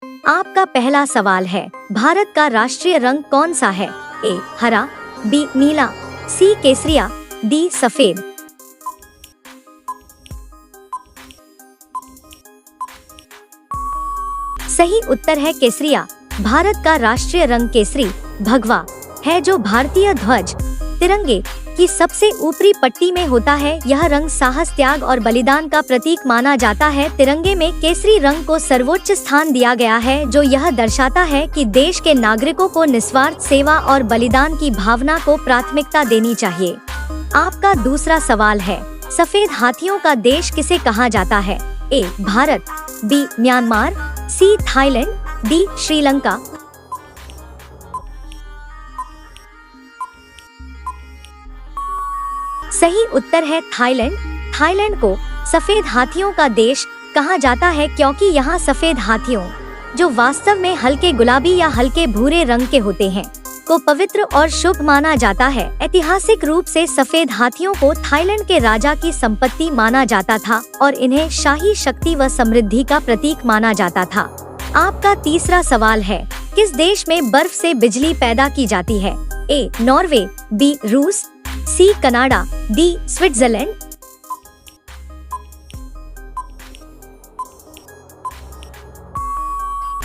आपका पहला सवाल है, भारत का राष्ट्रीय रंग कौन सा है? ए हरा, बी नीला, सी केसरिया, डी सफेद। सही उत्तर है केसरिया। भारत का राष्ट्रीय रंग केसरी भगवा है, जो भारतीय ध्वज तिरंगे की सबसे ऊपरी पट्टी में होता है। यह रंग साहस, त्याग और बलिदान का प्रतीक माना जाता है। तिरंगे में केसरी रंग को सर्वोच्च स्थान दिया गया है, जो यह दर्शाता है कि देश के नागरिकों को निस्वार्थ सेवा और बलिदान की भावना को प्राथमिकता देनी चाहिए। आपका दूसरा सवाल है, सफेद हाथियों का देश किसे कहा जाता है? A Bharat, B Myanmar, C Thailand, D Sri Lanka. सही उत्तर है थाईलैंड। थाईलैंड को सफेद हाथियों का देश कहा जाता है क्योंकि यहाँ सफेद हाथियों, जो वास्तव में हल्के गुलाबी या हल्के भूरे रंग के होते हैं, को पवित्र और शुभ माना जाता है। ऐतिहासिक रूप से सफेद हाथियों को थाईलैंड के राजा की संपत्ति माना जाता था और इन्हें शाही शक्ति व समृद्धि का प्रतीक माना जाता था। आपका तीसरा सवाल है, किस देश में बर्फ से बिजली पैदा की जाती है? ए नॉर्वे, बी रूस, सी कनाडा, डी स्विट्जरलैंड।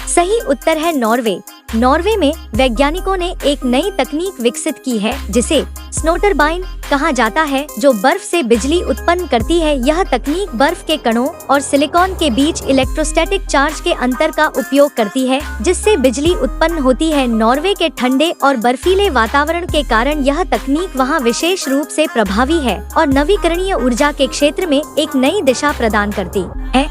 सही उत्तर है नॉर्वे। नॉर्वे में वैज्ञानिकों ने एक नई तकनीक विकसित की है जिसे स्नो टरबाइन कहा जाता है, जो बर्फ से बिजली उत्पन्न करती है। यह तकनीक बर्फ के कणों और सिलिकॉन के बीच इलेक्ट्रोस्टैटिक चार्ज के अंतर का उपयोग करती है, जिससे बिजली उत्पन्न होती है। नॉर्वे के ठंडे और बर्फीले वातावरण के कारण यह तकनीक वहां विशेष रूप से प्रभावी है और नवीकरणीय ऊर्जा के क्षेत्र में एक नई दिशा प्रदान करती है।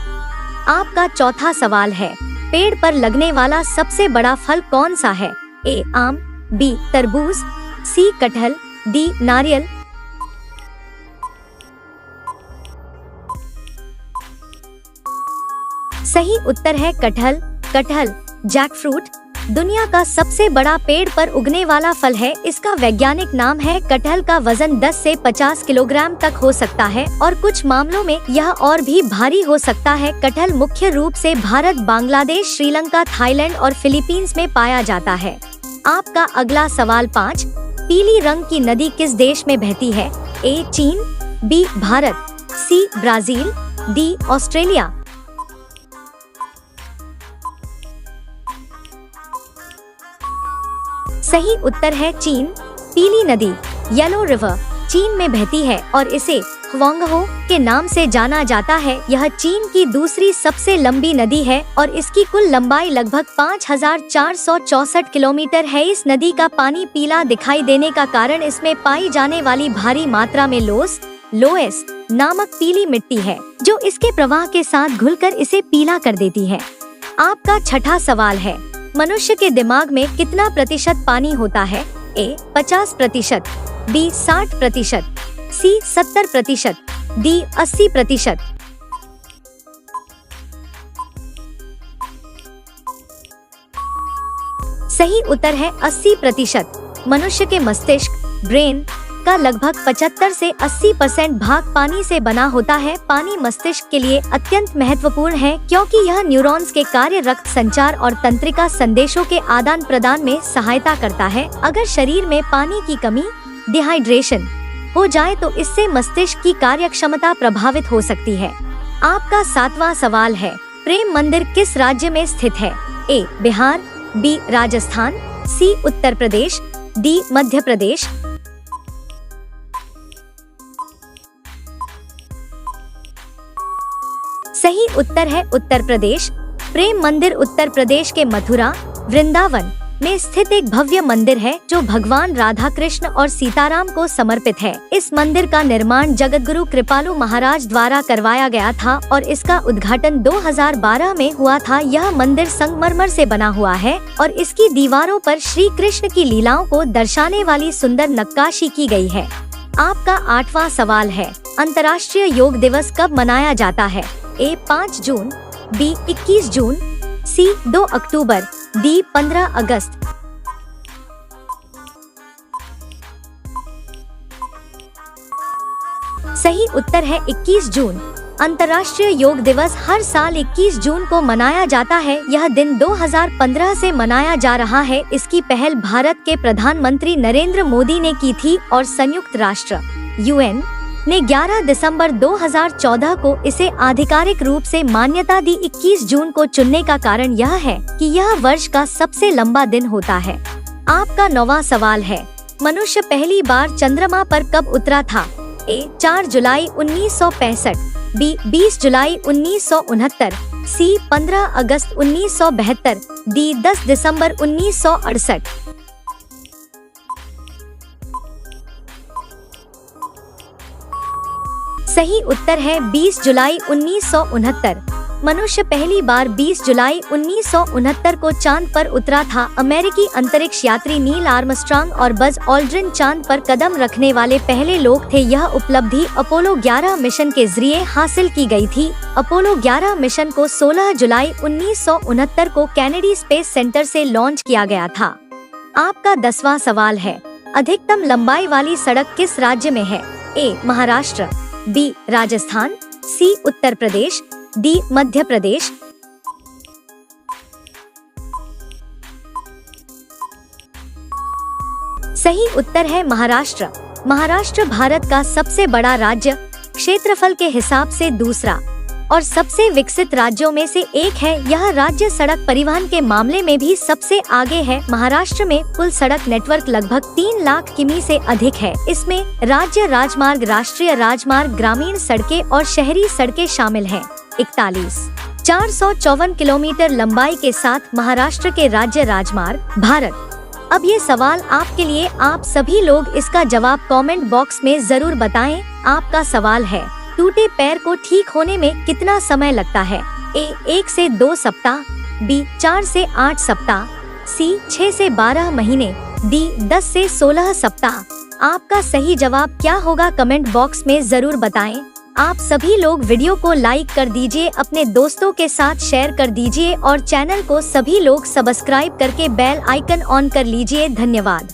आपका चौथा सवाल है, पेड़ पर लगने वाला सबसे बड़ा फल कौन सा है? ए आम, बी तरबूज, सी कटहल, डी नारियल। सही उत्तर है कटहल। कटहल जैकफ्रूट दुनिया का सबसे बड़ा पेड़ पर उगने वाला फल है। इसका वैज्ञानिक नाम है। कटहल का वजन 10 से 50 किलोग्राम तक हो सकता है और कुछ मामलों में यह और भी भारी हो सकता है। कटहल मुख्य रूप से भारत, बांग्लादेश, श्रीलंका, थाईलैंड और फिलीपींस में पाया जाता है। आपका अगला सवाल 5, पीली रंग की नदी किस देश में बहती है? ए चीन, B Bharat, C Brazil, D Australia. सही उत्तर है चीन। पीली नदी येलो रिवर चीन में बहती है और इसे ह्वांगहो के नाम से जाना जाता है। यह चीन की दूसरी सबसे लंबी नदी है और इसकी कुल लंबाई लगभग 5464 किलोमीटर है। इस नदी का पानी पीला दिखाई देने का कारण इसमें पाई जाने वाली भारी मात्रा में लोएस नामक पीली मिट्टी है, जो इसके प्रवाह के साथ घुलकर इसे पीला कर देती है। आपका छठा सवाल है, मनुष्य के दिमाग में कितना प्रतिशत पानी होता है? ए 50%, बी 60%, सी 70%, डी 80%। सही उत्तर है 80%। मनुष्य के मस्तिष्क ब्रेन का लगभग 75 से 80% भाग पानी से बना होता है। पानी मस्तिष्क के लिए अत्यंत महत्वपूर्ण है क्योंकि यह न्यूरॉन्स के कार्य, रक्त संचार और तंत्रिका संदेशों के आदान प्रदान में सहायता करता है। अगर शरीर में पानी की कमी डिहाइड्रेशन हो जाए तो इससे मस्तिष्क की कार्यक्षमता प्रभावित हो सकती है। आपका 7वां सवाल है, प्रेम मंदिर किस राज्य में स्थित है? ए बिहार, बी राजस्थान, सी उत्तर प्रदेश, डी मध्य प्रदेश। सही उत्तर है उत्तर प्रदेश। प्रेम मंदिर उत्तर प्रदेश के मथुरा, वृंदावन में स्थित एक भव्य मंदिर है जो भगवान राधा कृष्ण और सीताराम को समर्पित है। इस मंदिर का निर्माण जगतगुरु कृपालु महाराज द्वारा करवाया गया था और इसका उद्घाटन 2012 में हुआ था। यह मंदिर संगमरमर से बना हुआ है और इसकी दीवारों पर श्री कृष्ण की लीलाओं को दर्शाने वाली सुंदर नक्काशी की गई है। आपका 8वां सवाल है, अंतर्राष्ट्रीय योग दिवस कब मनाया जाता है? ए 5 जून, बी 21 जून, सी 2 अक्टूबर, डी 15 अगस्त। सही उत्तर है 21 जून। अंतर्राष्ट्रीय योग दिवस हर साल 21 जून को मनाया जाता है। यह दिन 2015 से मनाया जा रहा है। इसकी पहल भारत के प्रधानमंत्री नरेंद्र मोदी ने की थी और संयुक्त राष्ट्र (UN) ने 11 दिसंबर 2014 को इसे आधिकारिक रूप से मान्यता दी। 21 जून को चुनने का कारण यह है कि यह वर्ष का सबसे लंबा दिन होता है। आपका 9वां सवाल है, मनुष्य पहली बार चंद्रमा पर कब उतरा था? A. 4 July 1965, B. 20 July 1969, C. 15 August 1972, D. 10 दिसंबर 1968। सही उत्तर है 20 जुलाई 1969। मनुष्य पहली बार 20 जुलाई 1969 को चांद पर उतरा था। अमेरिकी अंतरिक्ष यात्री नील आर्मस्ट्रांग और बज ऑल्ड्रिन चांद पर कदम रखने वाले पहले लोग थे। यह उपलब्धि अपोलो 11 मिशन के जरिए हासिल की गई थी। अपोलो 11 मिशन को 16 जुलाई 1969 को कैनेडी स्पेस सेंटर से लॉन्च किया गया था। आपका 10वां सवाल है, अधिकतम लंबाई वाली सड़क किस राज्य में है? A. Maharashtra, B. Rajasthan, C. Uttar Pradesh, D. Madhya Pradesh. सही उत्तर है महाराष्ट्र। महाराष्ट्र भारत का सबसे बड़ा राज्य, क्षेत्रफल के हिसाब से दूसरा और सबसे विकसित राज्यों में से एक है। यह राज्य सड़क परिवहन के मामले में भी सबसे आगे है। महाराष्ट्र में कुल सड़क नेटवर्क लगभग 3 लाख किमी से अधिक है। इसमें राज्य राजमार्ग, राष्ट्रीय राजमार्ग, ग्रामीण सड़कें और शहरी सड़कें शामिल हैं। 454 किलोमीटर लंबाई के साथ महाराष्ट्र के राज्य राजमार्ग भारत। अब ये सवाल आपके लिए, आप सभी लोग इसका जवाब कमेंट बॉक्स में जरूर बताएं। आपका सवाल है, टूटे पैर को ठीक होने में कितना समय लगता है? A. 1 से 2 सप्ताह, B. 4 से 8 सप्ताह, C. 6 से 12 महीने, D. 10 से 16 सप्ताह। आपका सही जवाब क्या होगा कमेंट बॉक्स में जरूर बताएं। आप सभी लोग वीडियो को लाइक कर दीजिए, अपने दोस्तों के साथ शेयर कर दीजिए और चैनल को सभी लोग सब्सक्राइब करके बेल आइकन ऑन कर लीजिए। धन्यवाद।